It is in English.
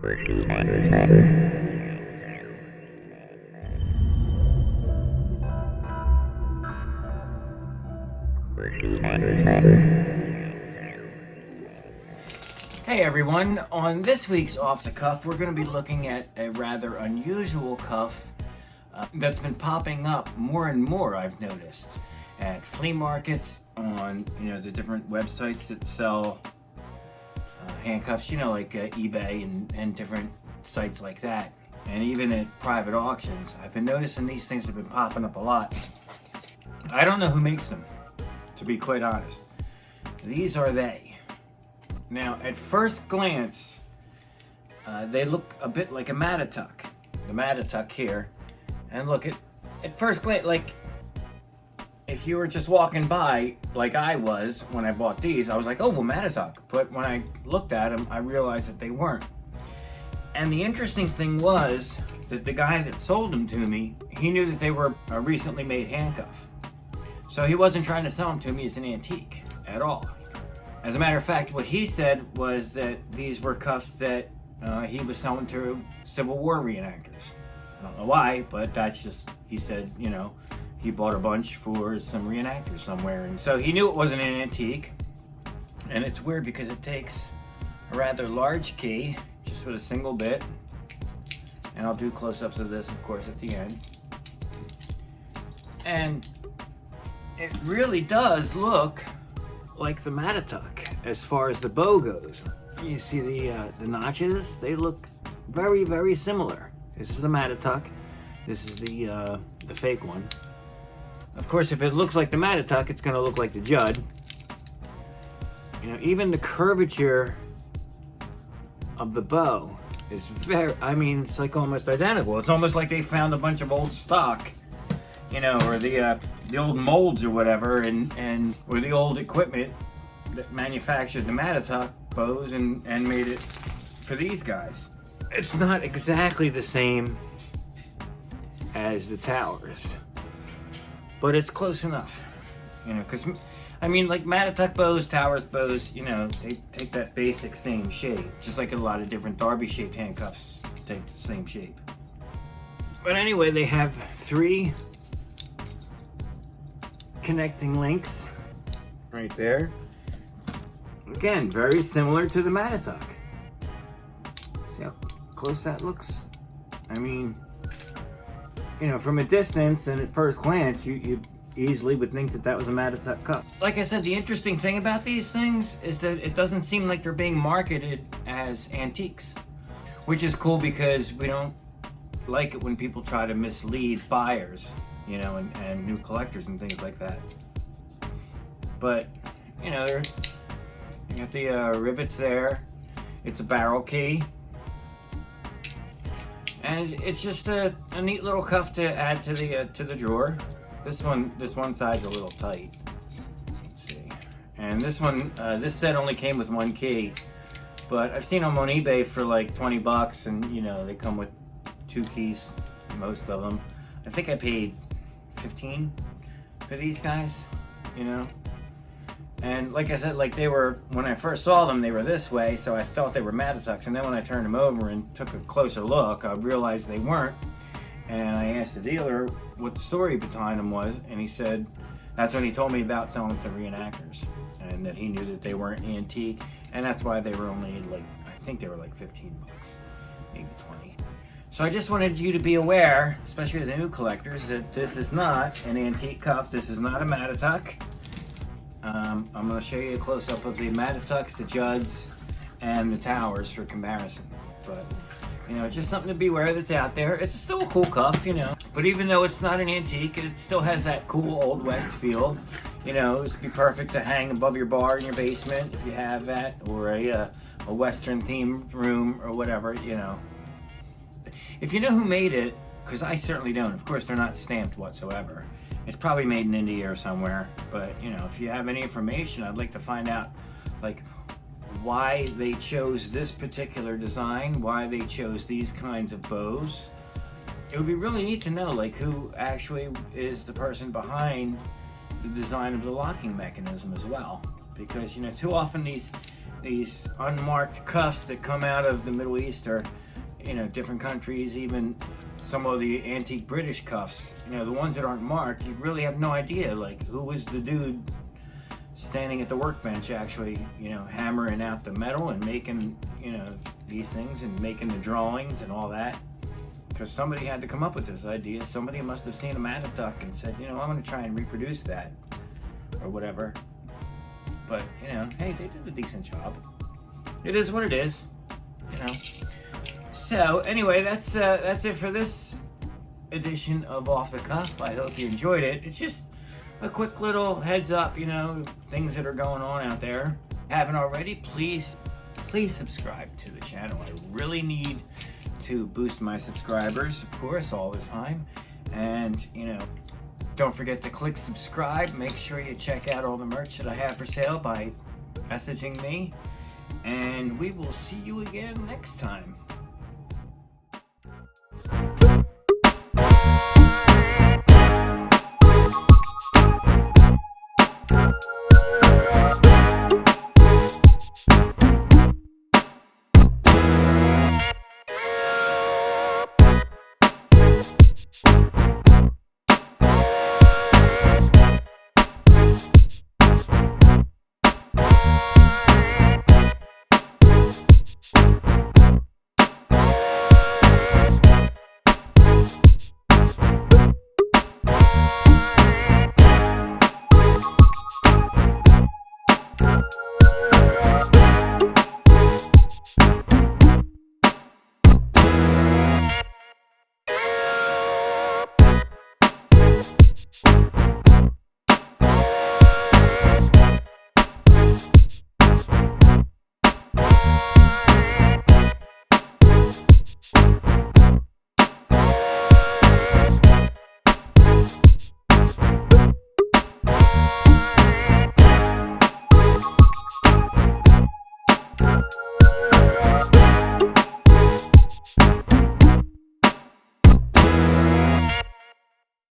Hey everyone, on this week's Off the Cuff, we're going to be looking at a rather unusual cuff that's been popping up more and more, I've noticed, at flea markets, on the different websites that sell handcuffs, like eBay and different sites like that, and even at private auctions. I've been noticing these things have been popping up a lot. I don't know who makes them, to be quite honest. These are they. Now, at first glance, they look a bit like a Mattatuck. The Mattatuck here. And look, at first glance, like, if you were just walking by, like I was when I bought these, I was like, oh, well, Mattatuck. But when I looked at them, I realized that they weren't. And the interesting thing was that the guy that sold them to me, he knew that they were a recently made handcuff. So he wasn't trying to sell them to me as an antique at all. As a matter of fact, what he said was that these were cuffs that he was selling to Civil War reenactors. I don't know why, but that's just, he said, he bought a bunch for some reenactors somewhere. And so he knew it wasn't an antique. And it's weird because it takes a rather large key, just with a single bit. And I'll do close-ups of this, of course, at the end. And it really does look like the Mattatuck as far as the bow goes. You see the notches? They look very, very similar. This is the Mattatuck. This is the fake one. Of course, if it looks like the Mattatuck, it's going to look like the Judd. Even the curvature of the bow is it's like almost identical. It's almost like they found a bunch of old stock, or the old molds or whatever, or the old equipment that manufactured the Mattatuck bows and made it for these guys. It's not exactly the same as the Towers, but it's close enough, because like Mattatuck bows, Towers bows, they take that basic same shape, just like a lot of different Derby shaped handcuffs take the same shape. But anyway, they have 3 connecting links right there. Again, very similar to the Mattatuck. See how close that looks? From a distance and at first glance, you easily would think that was a Mattatuck cuff. Like I said, the interesting thing about these things is that it doesn't seem like they're being marketed as antiques, which is cool because we don't like it when people try to mislead buyers, and new collectors and things like that. But, you got the rivets there. It's a barrel key. And it's just a neat little cuff to add to the drawer. This one side's a little tight. Let's see. And this one, this set only came with 1 key, but I've seen them on eBay for like $20, and they come with 2 keys, most of them. I think I paid $15 for these guys, And like I said, like when I first saw them, they were this way, so I thought they were Mattatucks. And then when I turned them over and took a closer look, I realized they weren't. And I asked the dealer what the story behind them was, and he said that's when he told me about selling them to reenactors, and that he knew that they weren't antique, and that's why they were only I think they were like $15, maybe 20. So I just wanted you to be aware, especially the new collectors, that this is not an antique cuff. This is not a Mattatuck. I'm going to show you a close-up of the Mattatucks, the Judds, and the Towers for comparison. But, just something to be aware that's out there. It's still a cool cuff, But even though it's not an antique, it still has that cool Old West feel. It'd be perfect to hang above your bar in your basement if you have that, or a Western-themed room or whatever, If you know who made it, because I certainly don't. Of course, they're not stamped whatsoever. It's probably made in India or somewhere, but if you have any information, I'd like to find out why they chose this particular design, why they chose these kinds of bows. It would be really neat to know who actually is the person behind the design of the locking mechanism as well, because too often these these unmarked cuffs that come out of the Middle East or, different countries, even some of the antique British cuffs, the ones that aren't marked, you really have no idea, like, who was the dude standing at the workbench actually, hammering out the metal and making, these things and making the drawings and all that. Because somebody had to come up with this idea. Somebody must have seen a Mattatuck and said, I'm going to try and reproduce that or whatever. But, hey, they did a decent job. It is what it is, So, anyway, that's it for this edition of Off the Cuff. I hope you enjoyed it. It's just a quick little heads up, things that are going on out there. If you haven't already, please subscribe to the channel. I really need to boost my subscribers, of course, all the time. And, don't forget to click subscribe. Make sure you check out all the merch that I have for sale by messaging me. And we will see you again next time.